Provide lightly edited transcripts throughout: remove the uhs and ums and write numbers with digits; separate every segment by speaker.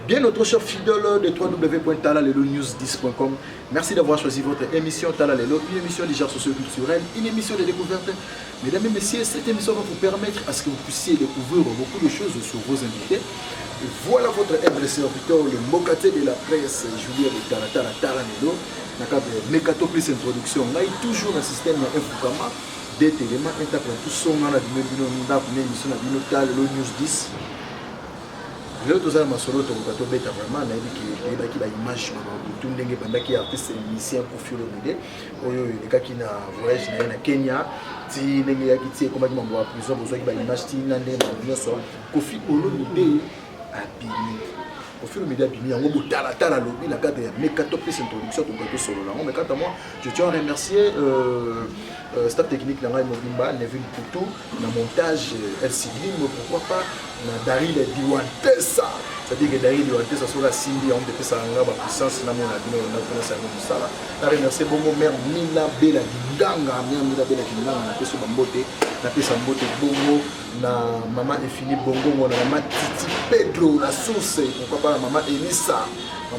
Speaker 1: Bien, notre cher fidèle de www.talalelo-news10.com, merci d'avoir choisi votre émission Talalelo, une émission déjà socio-culturelle, une émission de découverte. Mesdames et messieurs, cette émission va vous permettre à ce que vous puissiez découvrir beaucoup de choses sur vos invités. Et voilà votre humble serviteur, le Mokate de la presse, Julien de Talalelo. Mekato plus introduction, on a toujours un système Fukama, des éléments interprétés, tout son dans la émission Talalelo News 10. Le toza masolo to kato beta vraiment na yiki ki ba image ba tundenge bandaki artiste musicien Koffi Olomide oyo lekaki na voyage na Kenya ti ndenge yaki ti koma ki mambo ya prison bozo ki ba image ti na ndenge na nyoso Koffi Olomide abimi Koffi Olomide abimi yango botala tala lobi na cadre ya Mekato plus introduction to kato solo là mais quant à moi je tiens à remercier staff technique Nanga Mobimba, Neville Poutou, na montage LCD, pourquoi pas na Daryl Diwantesa. C'est-à-dire que Daryl Diwantesa sur la Cindy, on peut faire la puissance, na mon abino, na connaissance de ça. Na remercier bongo mère Mila Bella Dinganga, Mila Bella Dinganga, na peso bambote, na peso bambote bongo, na maman Infini bongo, na maman Titi Pedro, la source, pourquoi pas maman Elissa, na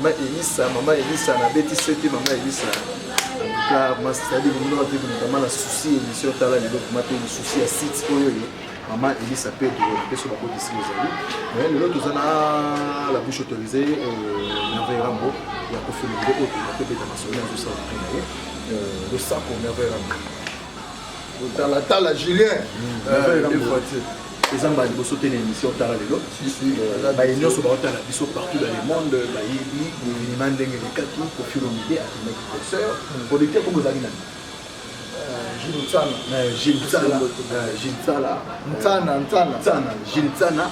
Speaker 1: Betty Sete, maman Elissa. C'est-à-dire que nous avons notamment la souci émission Tala Lelo pour m'appeler le souci à site maman Elisa Pedro de sur la côte ici aux amis mais le lot la bouche autorisée Merveille Rambo il y a Koffi Olomide autre on peut international tout ça le sac au Merveille Rambo Tala Julien les gens vont sauter l'émission Tala Lelo ils sont partout dans le monde ils demandent des cas Koffi Olomide à mes professeurs producteurs comme vous avez Giltsana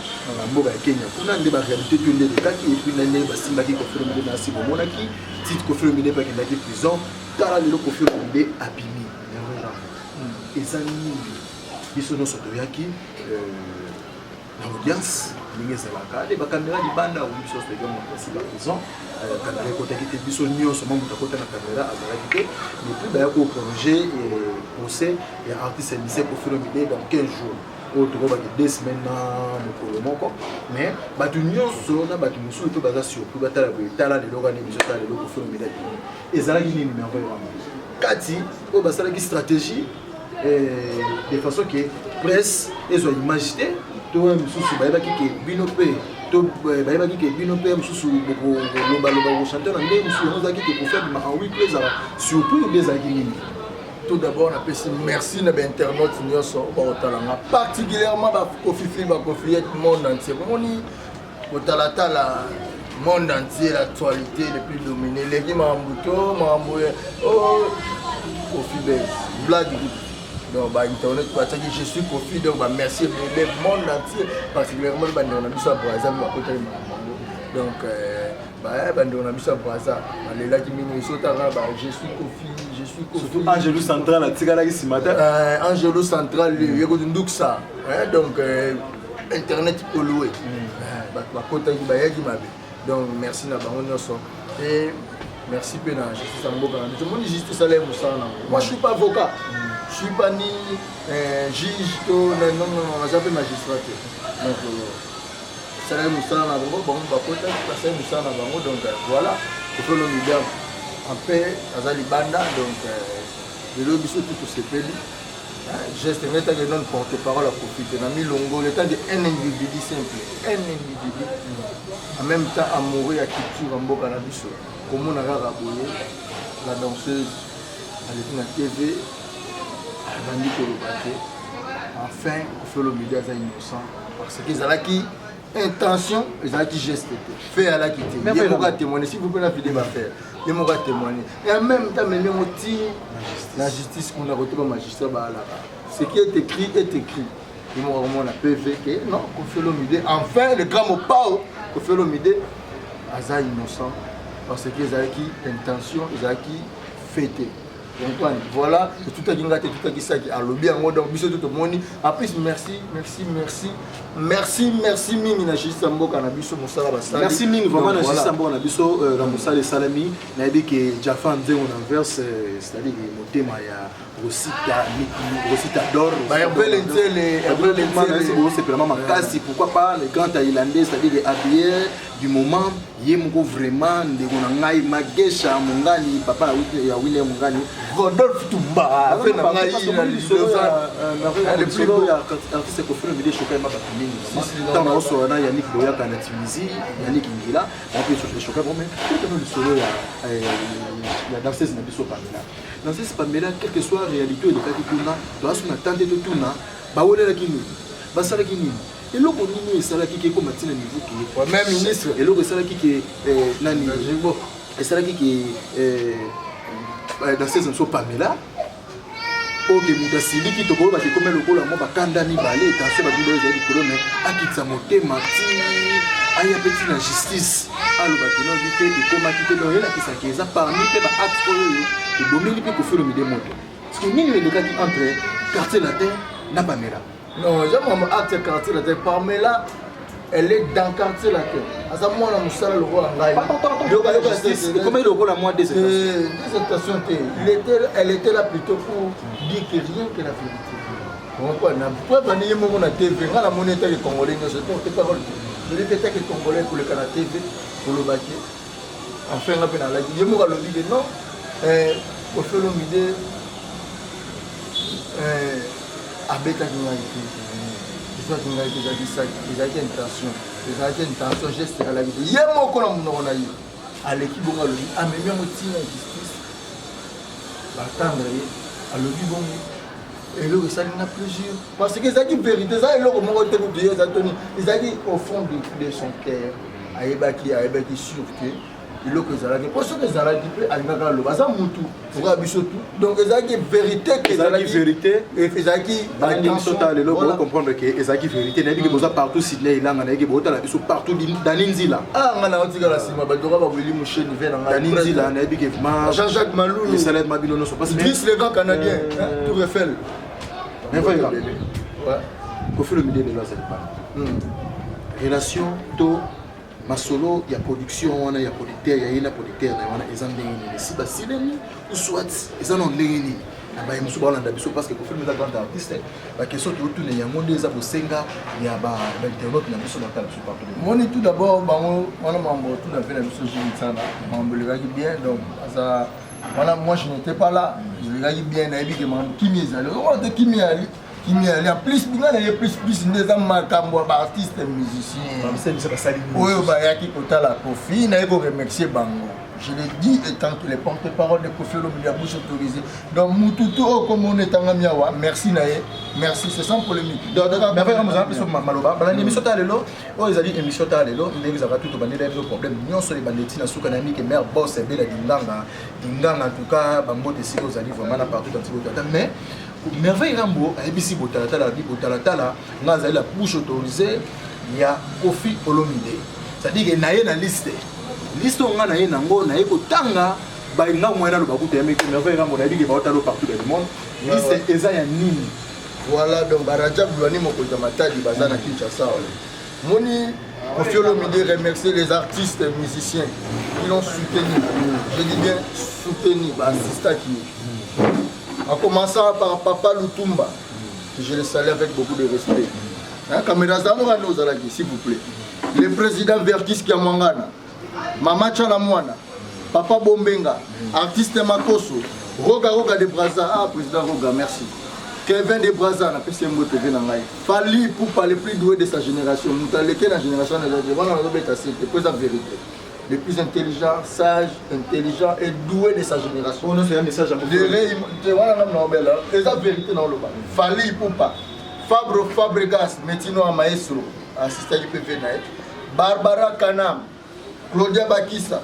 Speaker 1: mboka ya Kenya kuna nde ba réalité to nde kaki et puis nande basimbaki Koffi Olomide na si bomonaki titre Koffi Olomide pa kendaki prison Tala Lelo Koffi Olomide abimi ezali biso no soto yaki l'audience ninge zalaka de ba caméra di banda ou biso so ngam na si ba prison caméra ko takite biso nyonso mamu takota na caméra azalaki te mais puis ba ko projet et procès et artiste lycée Koffi Olomide dans 15 jours autre ba 2 semaines na mokolo moko mais ba tu nyonso na ba tu musu to baza surtout batala Tala Lelo kana biso Tala Lelo Koffi Olomide ezalaki nini merveille kati o basala ki stratégie de façon que presse ils ont imaginé tout un souci bah il qui binopé tout bah il qui binopé souci beaucoup loba chanteur en même souci on a qui pour faire en 8 plays surtout des aguilles
Speaker 2: tout d'abord on appelle merci na internaute nyonso ba talanga particulièrement ba Koffi ba Koffi monde entier on ni tala monde entier l'actualité le plus dominé les qui mambuto mamboye oh Koffi blague. Donc, internet, je suis Koffi, donc merci le monde entier, particulièrement le bandit, on a mis ça pour Azam, donc, on a mis ça pour Azam, les là qui m'ont je suis Koffi.
Speaker 1: Surtout Angelo Central, la tigala qui s'y matin.
Speaker 2: Angelo Central, il y a donc ça, donc, internet pollué, donc merci et merci Pena, je suis Samboka, tout le monde dit juste ça, moi je suis pas avocat. Je suis pas ni juge, non, j'appelle magistrat. Donc, ça va nous faire bon, donc voilà, il faut le milieu en paix, Azali Banda, donc de l'eau, tout ce pays. Geste, mais t'as non porte-parole à profiter. On a mis Longo, le temps d'un individu simple, un individu. En même temps, amoureux à culture en Boka Nabiso. Comme on a rabouillé, la danseuse, elle est dans la TV. Enfin, Koffi Olomide est innocent parce qu'ils ont qui intention, ils ont qui geste, fait à la quitter. Il y a témoigner, si vous pouvez la vidéo à faire, il y a témoigner. Et en même temps, la justice qu'on a retrouvé au magistrat, ce qui est écrit est écrit. Ils m'ont vraiment la PV que non, Koffi Olomide, enfin le grand mot Koffi Olomide aza innocent parce que ezalaki intention ezalaki fêté. Voilà, tout à gingate, tout à gisaki, à lobby en mode ambitieux tout le monde. En plus, merci Ming na Jisi Sambo Kanabiso Moussala Basali.
Speaker 1: Merci Ming, vraiment na Jisi Sambo Kanabiso la Moussala Salami. Na dit que Jaffa Nze on inverse, c'est-à-dire que le thème ya Rosita d'or.
Speaker 2: Bah un peu les
Speaker 1: c'est vraiment ma casse. Pourquoi pas les grands Thaïlandais, c'est-à-dire habillés du moment, yemko vraiment de gonangai magesha mungani papa ya William Mungani.
Speaker 2: Rodolphe Toumba,
Speaker 1: fait na ngai le plus beau artiste ko faire vidéo choqué ma batini. Tant na oso na Yannick Boyaka na Tunisie, Yannick Ngila, on peut se choquer vraiment. Tout le solo ya danseuse na biso Pamela. Danseuse Pamela, quelle que soit la réalité de Kakituna, doit se attendre de tuna, ba wona la kini. Ba sala kini. Et l'autre nini esalaki ke ko matina niveau ki.
Speaker 2: Même ministre,
Speaker 1: et l'autre esalaki ke nani Jimbo. Esalaki ke danseuse nso Pamela. Ok, Moudasili qui te voit que comme le col à moi, Bakanda ni balé, attention à l'idée de l'économie, à qui ça monte, Martin, à y a petit la justice, à le bâtiment vite, et comme à quitter le qui s'acquiert, parmi les actes pour eux, et bon, il peut faire le milieu moto. Parce que ni les gars qui entrent, quartier latin, n'a pas Pamela.
Speaker 2: Non, j'ai mon acte quartier latin, Pamela. Elle est dans le quartier là. À moi, on a moussala le roi en
Speaker 1: comment il a moins des
Speaker 2: stations. Elle était là plutôt pour dire que rien que la vérité. Pourquoi venir mon TV, on a mon état de Congolais, je ne sais pas. Je l'ai fait que Congolais pour le Canada TV, pour le baquet. Enfin, on a peine à la dire. Je me dis non, pour faire l'idée, à Beta ils avaient intention, geste à la vie. Il y a un mot qu'on a eu. À l'équipe, on a eu. Ah, mais même au tir en justice. L'attendre, à l'objet, bon. Et là, ça n'a plusieurs. Parce que ça dit vérité, ça, et là, comment on te dit, ils ont dit au fond de son cœur, à Ebaki sûreté. Il a que ça dit, pour ce que ça dit, à l'Imagal, ça moutou, pour abuser tout. Donc, ils ont dit vérité,
Speaker 1: que ça dit vérité.
Speaker 2: Et ils ont dit,
Speaker 1: pour comprendre que ils ont dit vérité, ils ont dit partout, Sydney, ils ont dit partout, dans l'Inzila.
Speaker 2: Ah, on a dit que la Sima, on a dit Mouché,
Speaker 1: dans l'Inzila, on a dit que
Speaker 2: Jean-Jacques Malou,
Speaker 1: les salades Mabino ne sont pas
Speaker 2: Brice, les grands Canadiens, tout refait.
Speaker 1: Mais voilà, il faut le milieu de là, c'est pas. Relation, tôt. Masolo, il y a production, il y a producteur, il y a une producteur, il y a des si basileni ou soit ils en ont léni. Il y a des parce que pour faire des grands artistes, la question qui retourne, il y a un monde des abosenga, il y a des internautes qui sont dans le partout.
Speaker 2: Moi, tout d'abord, on a membre tout à fait la mission Jimitana, membre le gars bien, donc voilà, moi je n'étais pas là, je le gars bien, il y a des membres qui m'y allaient, on a qui m'y allaient. Qui m'y allait plus des artistes et musiciens. Oui, il y a qui côté la Kofi, il y a qui remercier Bango. Je l'ai dit étant que les porte-parole de Kofi Olomide a bouche autorisée. Donc, Moutoutou, comme on est en Amiawa, merci Naye, merci, c'est sans polémique.
Speaker 1: Donc, Maloba, l'émission Talelo, ils ont dit émission Talelo, ils ont tout bandé des problèmes. Nous sommes les bandits, nous sommes les qui mère boss et belle Dinganga. Dinganga, en tout cas, Bango de Siro, ils ont dit vraiment partout dans le mais merveille Rambo, ABC Botalatala, nous avons la bouche autorisée, il y a Kofi Olomide. C'est-à-dire qu'il y a une liste. Liste on a na ngo na eko tanga ba nga mwana lo bakuta ya meko merveille Rambo na dit ba otalo partout dans le monde. Liste eza ya nini.
Speaker 2: Voilà donc Baraja Bouani moko de Matadi bazana Kinshasa. Moni Kofi Olomide remercier les artistes et musiciens qui l'ont soutenu. Je dis bien soutenu, assistant qui. En commençant par Papa Lutumba, que je le salue avec beaucoup de respect. S'il vous plaît. Le président Vertis Kiamwangana, Mama Chalamwana, Papa Bombenga, artiste Makoso, Roga de Braza, ah président Roga, merci. Kevin de Braza, Fali pour parler plus doué de sa génération. Nous avons la génération de président vérité. Le plus intelligent, sage, intelligent et doué de sa génération.
Speaker 1: On a fait un message à vous.
Speaker 2: C'est la vérité dans le bas. Fali Poupa, Fabregas, Metino Maestro, assistant du PVNAE, Barbara Kanam, Claudia Bakissa,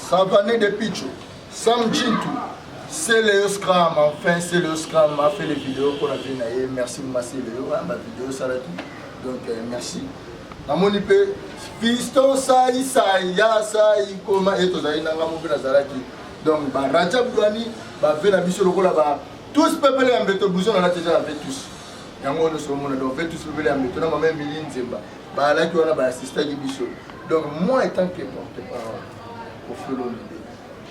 Speaker 2: Savané de Picho, Sam Chintu, c'est le Scram, enfin c'est le Scram, a fait les vidéos qu'on a fait. Merci, Massi, ma vidéo, ça l'a tout. Donc merci. À mon IP, Fiston Saï ya Saï comment et tozali nanga mo bena zalaki donc ba Rajab Douani ba vena biso lokola ba tous peuple ya mbeto buzo na déjà avec tous yango no so mona donc tous peuple ya mbeto na mama Emily Nzemba ba laki wana ba assistant biso donc moi étant que porte-parole au Felo Mide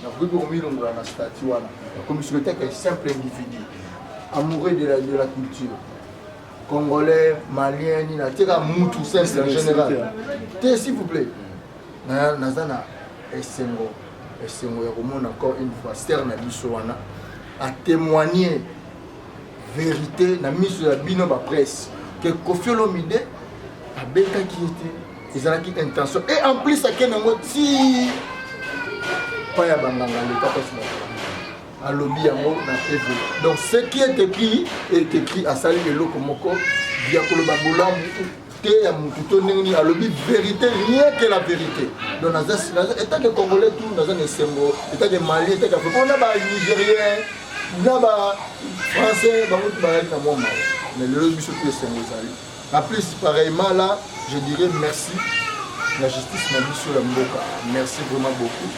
Speaker 2: na vubu ko milonga na statut wana comme je était un simple individu amoureux de la culture congolais, malien, ni na teka mutu simple en général. S'il vous plaît. Nazana esengo ya komona encore une fois sterne na biso wana a témoigner vérité na miso ya bino ba presse que Koffi Olomide a beta qui était ezalaki intention et en plus à kenango ti pas ya banganga l'état personnel. À lobby yango na TV. Donc ce qui est écrit à Sali Eloko Moko, Diakolo Baboula, te ya mututo nini à lobby vérité, rien que la vérité. Donc état de Congolais tout dans un essembo, état de Mali, état de on a ba Nigérien, on a ba Français, ba mutu ba na moi. Mais le lobby surtout essembo Sali. En plus pareillement là, je dirais merci la justice na biso la mboka. Merci vraiment beaucoup.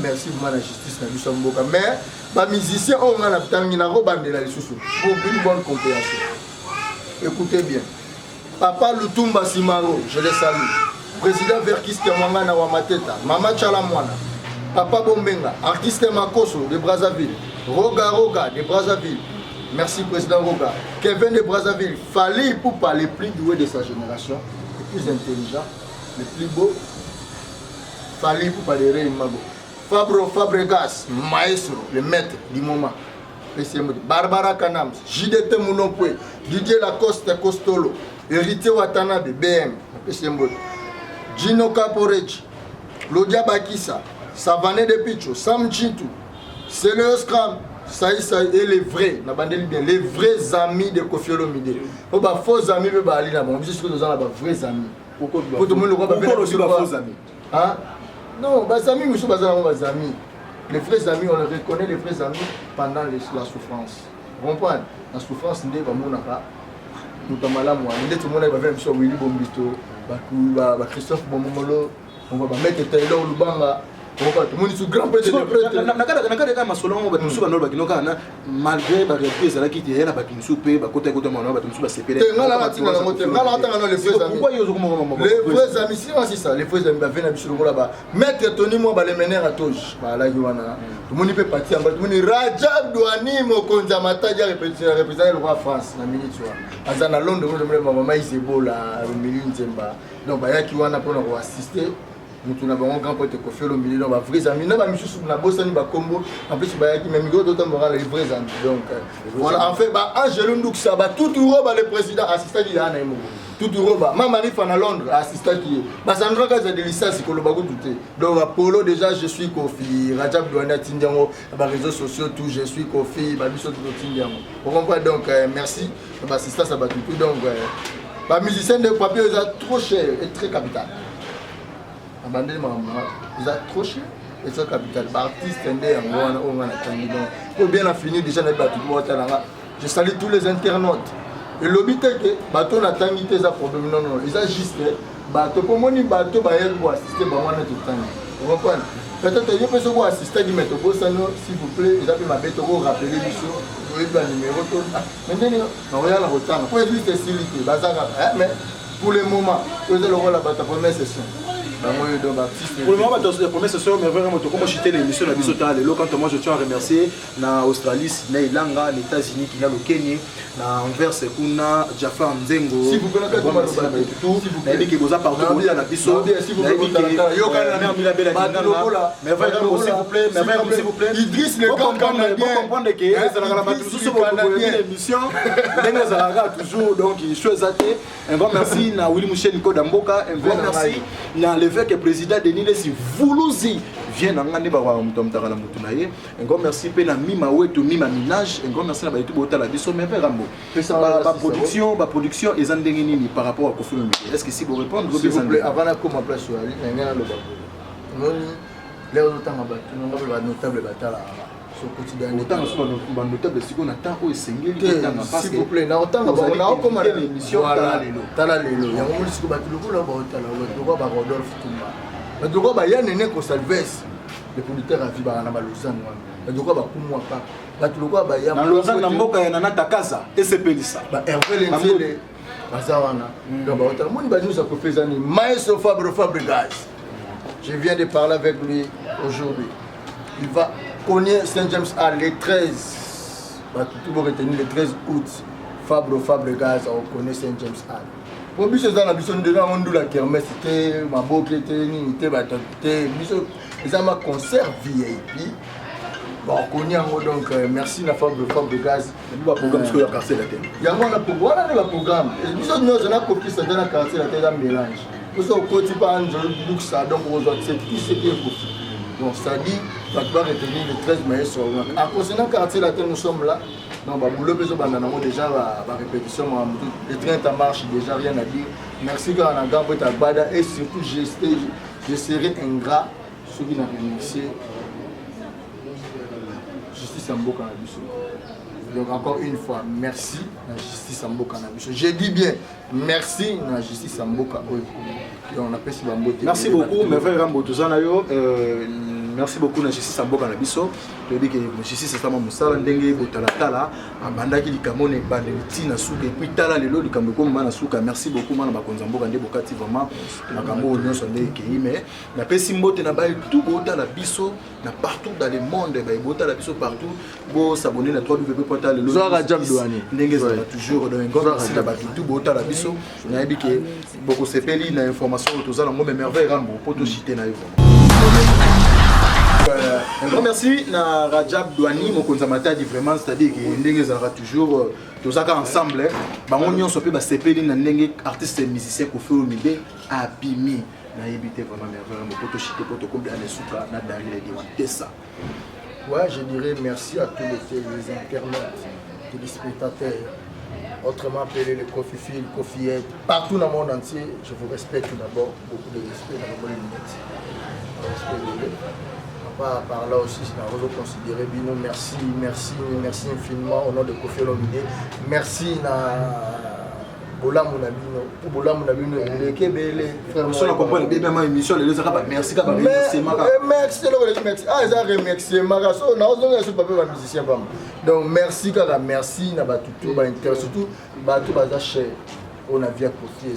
Speaker 2: Merci vraiment la justice na biso mboka. Mais les musiciens ont un tangi na robandela lisusu pour une bonne compréhension. Écoutez bien. Papa Lutumba Simaro, je le salue. Président Verkis Kamanga na Wamateta, Mama Chalamwana, Papa Bombenga, artiste Makoso de Brazzaville, Roga de Brazzaville. Merci président Roga. Kevin de Brazzaville, Fali Poupa, les plus doués de sa génération, les plus intelligents, les plus beaux. Fali Poupa de Rey Mago. Fabregas, maestro, le maître du moment. Barbara Kanams, JDT Mounopoué, Didier Lacoste Costolo, Héritier Watanabe, BM, Gino Caporeji, Claudia Bakissa, Savané de Picho, Sam Chintou, Céléos Kram, Saï et les vrais, les vrais amis de Koffi Olomide. Les faux amis, les vrais amis.
Speaker 1: Pourquoi aussi les faux amis?
Speaker 2: Non, les amis, nous sommes les amis. Les vrais amis, on les reconnaît, les vrais amis, pendant la souffrance. Vous comprenez? La souffrance, nous sommes malades. Tout le monde va venir sur Willy Bombito, Christophe Bomomolo, on va mettre Taylor Lubanga. Grand prêtre de malgré la reprise qui était là, les vrais amis, c'est ça, les vrais amis là-bas. Maître Tony, moi, les meneurs à touche. Tout le monde peut partir. Rajab Douani, mon Konzamata, représenter le roi France. À Londres, maman, il est beau là, le milieu Nzemba. Donc, il y a qui vont assister. Nous avons un grand pote Koffi Olomide, nos vrais amis. Nous avons mis sur la bosse, nous avons combo. En plus, il y a qui même d'autres les vrais amis. Donc, voilà. En fait, Angelo Ndouksa, tout le président assistant qui est à Naïmo. Tout le Maman arrive à Londres, assistant qui est. Sandra Gaza de licence, c'est que le bagot tout est. Donc, Polo, déjà, je suis Koffi. Rajab Douana Tindiango, les réseaux sociaux, tout, je suis Koffi. Babiso Tindiango. Vous comprenez? Donc, merci. L'assistant, ça va tout. Donc, les musiciens de papier, ils sont trop chers et très capital. Ils sont trop chers et très capital. Artistes, pour bien finir, déjà, je salue tous les internautes. Et l'obité que bateau n'a pas mis des problèmes, non, non, ils ont juste bateau pour mon bateau, pour assister, vous comprenez? Peut-être que je peux assister, s'il vous plaît, ils ont ma bête, rappeler les choses, vous avez un numéro. Maintenant, on regarde le retard. Pour juste faciliter, mais pour le moment, vous allez voir la première session. Pour le moment, la première session, mais vraiment, comme j'étais l'émission de Bissota, quand moi je tiens à remercier na Australie, na Ilanga, les États-Unis, qui na le Kenya, na Anvers, Kuna, Jaffa Mzengo. Si vous pouvez tout, naïbi qui vous a partout pour la Bisso, naïbi qui mais vraiment s'il vous plaît, mais vraiment s'il vous plaît. Idriss le grand comprendre que c'est l'émission, toujours donc il choisit. Un grand merci na Willy Mouché Nico Damboka, un grand merci na le fait que le président Denis Lessi Voulouzi vient en Gane Bawa Mtomtara Moutunaye. Un grand merci à Mima Weto Mima Minage. Un grand merci à Baïtou Botala Bisso, mais vraiment. La production est en déni par rapport à Koffi Olomide. Est-ce que si vous répondez, s'il vous plaît, avant la comment place sur la ligne, les autres temps, nous avons notable bataille. au quotidien.
Speaker 1: Autant que notable si on attend au single
Speaker 2: s'il vous plaît, na autant on a comme l'émission tala lelo. Ya ngomuli siko batuluko la baotala batuluko ba Rodolphe Tumba. Batuluko ba ya nene ko Salves. Le producteur a vu ba na Lausanne wana. Batuluko ba kumwa pa. Batuluko ba ya
Speaker 1: na Lausanne na mboka ya nana takasa esepelisa.
Speaker 2: Ba Hervé Lenzele bazawana. Donc baotala moni ba nous a professeur ni Maestro Fabregas. Je viens de parler avec lui aujourd'hui. Il va connaître Saint James Hall le 13. Tout le monde retenir le 13 août. Fabregas, on connaît Saint James Hall. Pour nous, c'est dans la mission de la kermesse, c'était ma boucle, c'était un concert VIP. Bon, on connaît donc merci à Fabregas.
Speaker 1: Il y a un programme sur la quartier la tête.
Speaker 2: Il y a un programme. Nous avons copié ça dans la quartier la tête, un mélange. Nous avons copié par un luxe, donc on doit c'est tout ce qui est possible. Donc ça dit, on va retenir le 13 mai sur en concernant le quartier la tête, nous sommes là. Donc déjà la répétition, le train en marche, déjà rien à dire. Merci à Nagamba Tagbada et surtout je serai ingrat ceux qui n'ont remercié Justice Sambo Cannabis. Donc encore une fois, merci à Justice Sambo Cannabis. Je dis bien merci à Justice Sambo Cannabis.
Speaker 1: Merci beaucoup, mes frères Rambo Tuzanayo. Merci beaucoup na Justice Sambo Cannabis. Je dis que Justice c'est vraiment musala ndenge botalatala abandaki likamone banditi na suka et puis tala lelo likambo ko mana suka. Merci beaucoup mana bakonzambo kande bokati vraiment makambo nyonso ndenge mais na pesi mbote na ba tout botala biso na partout dans le monde ba botala biso partout bo s'abonner na www.lelo ndenge za toujours dans un grand merci na ba tout botala biso na yebi ke boko sepeli na information tozala ngombe merveille Rambo poto citer na yo. Un grand merci à Rajab Douani, mon consommata dit vraiment, c'est-à-dire que nous avons toujours tous ensemble. Nous sommes CP, artistes et musiciens pour faire une idée à Bimi. Nous avons évité vraiment merveilleux, pour te chiter, pour te combler les soupes, nous avons ça.
Speaker 2: Ouais, je dirais merci à tous les internautes, tous les spectateurs, autrement appelés les Kofi-Fil, Kofi-Ed, partout dans le monde entier. Je vous respecte tout d'abord, beaucoup de respect dans le monde. Par là aussi, je vais considérer Bino. Merci infiniment au nom de Kofi Olomide. Merci à Bola Mounabino. Bola Mounabino, le Kébélé.
Speaker 1: Si on comprend bien ma émission, les autres, merci.
Speaker 2: Merci. Ah, ils ont remercié Magaso. On a aussi pas de musicien. Donc, merci, merci. Surtout, tout le cher. On a vu à Kofi.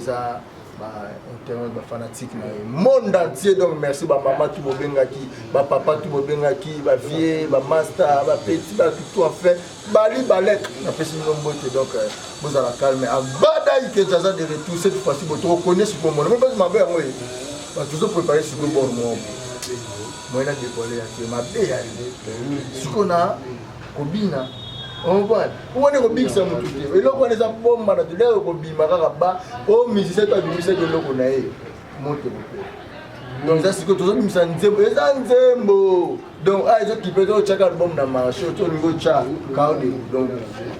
Speaker 2: Internet fanatique monde entier donc merci ba maman tout bobengaki ba papa tout bobengaki ba vieux ba master ba petit ba tout en fait bali balek na pesi nombote donc vous allez calmer abada que ça de retour cette fois-ci vous reconnaissez pour moi même pas ma belle moi ba toujours préparer sur le bord moi na décoller ma belle ce qu'on a Kobina on voit on est au big ça mutu et là on les a bomba na de au bima ba au musicien pas musicien de loko na e monte donc ça c'est que tous les nzembo donc ah ils ont qui peut checker album na marché tout niveau cha kaone donc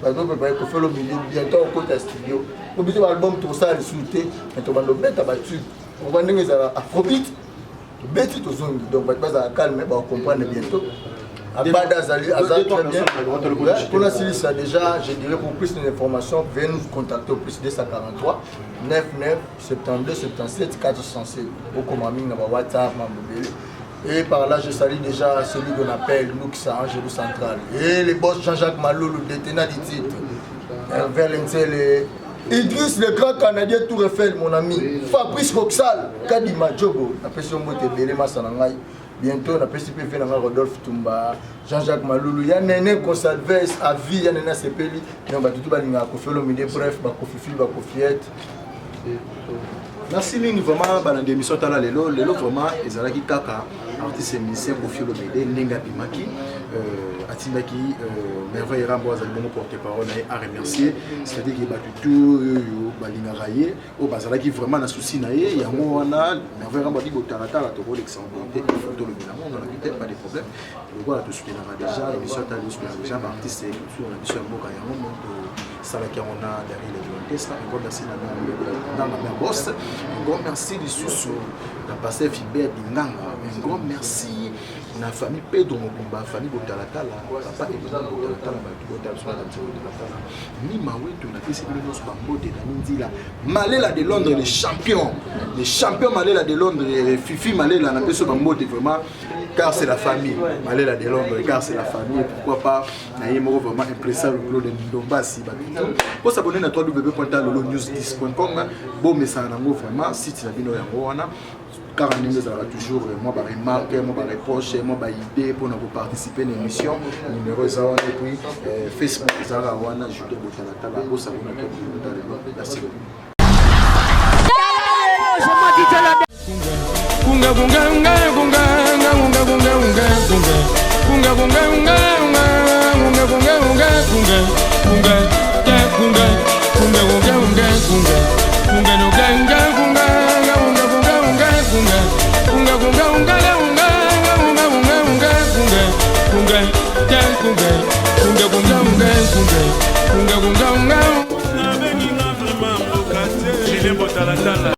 Speaker 2: par exemple pour faire le milieu bientôt au côté studio pour biso album tout ça le souté et to bando beta battu on va ndenge za afrobeat beti to zone donc ba za calme ba comprendre bientôt. Abada Zali, Azal, très bien. Pour la Syrie, ça déjà, je dirais pour plus d'informations, veuillez nous contacter au plus 243 99 72 77 407 au commanding dans WhatsApp, et par là, je salue déjà celui qu'on appelle Luxa, Angelo Central. Et les boss Jean-Jacques Malou, le détenant du titre. Vers l'Intel, Idriss, le grand Canadien Tour Eiffel, mon ami. Fabrice Roxal, Kadima Djogo, après son mot de Bélé Massanangaï. Bientôt, on a participé à Rodolphe Tumba, Jean-Jacques Maloulou, il y a Néné Consalves, à vie, il y a Néné Sepeli, il y a tout le monde qui a fait bref, Kofi-Fil, Kofi-Ed.
Speaker 1: Merci Ling, vraiment, dans l'émission Lelo vraiment, ils ont dit Kaka, artiste et musicien Kofi Olomide, Nenga Bimaki, Atindaki, Merveille Rambo, Azalbono porte-parole, à remercier. C'est-à-dire qu'il y a tout, Balinga Raye, au Bazalaki vraiment un souci, il y a un Merveille Rambo dit Botarata, la Toro, l'exemple, il faut tout le bilan, on n'a peut-être pas de problème. Le voilà, tout ce qu'il y a déjà, l'émission déjà, artiste et culture, l'émission Boka Yamon, Salaki on a derrière les volontés, un grand merci dans la même boss, un grand merci du sous, la passé Philbert Dinganga, un grand merci la famille Pedro Mokumba, famille Botalatala, papa et maman Botalatala, ni Maweto, on a fait ce que nous sommes de la Mindila, Malela de Londres, les champions Malela de Londres, Fifi Malela, on a fait ce bambote vraiment, car c'est la famille, Malela de Londres, car c'est la famille, pourquoi pas, Naïmo vraiment impressionnant le club de Ndombasi. Pour s'abonner à www.lolonews10.com, bon message vraiment, si tu as vu car on est toujours moi par remarque, moi par reproche, moi par idée pour nous participer à l'émission. Numéro 0 et puis Facebook Zara Wana Jude Botalatala pour s'abonner à merci beaucoup. Kunga kunga kunga kunga kunga kunga kunga kunga kunga kunga kunga kunga kunga kunga kunga kunga kunga kunga kunga kunga no ganga kunga kunga kunga kunga kunga kunga kunga kunga kunga kunga kunga kunga kunga kunga kunga kunga kunga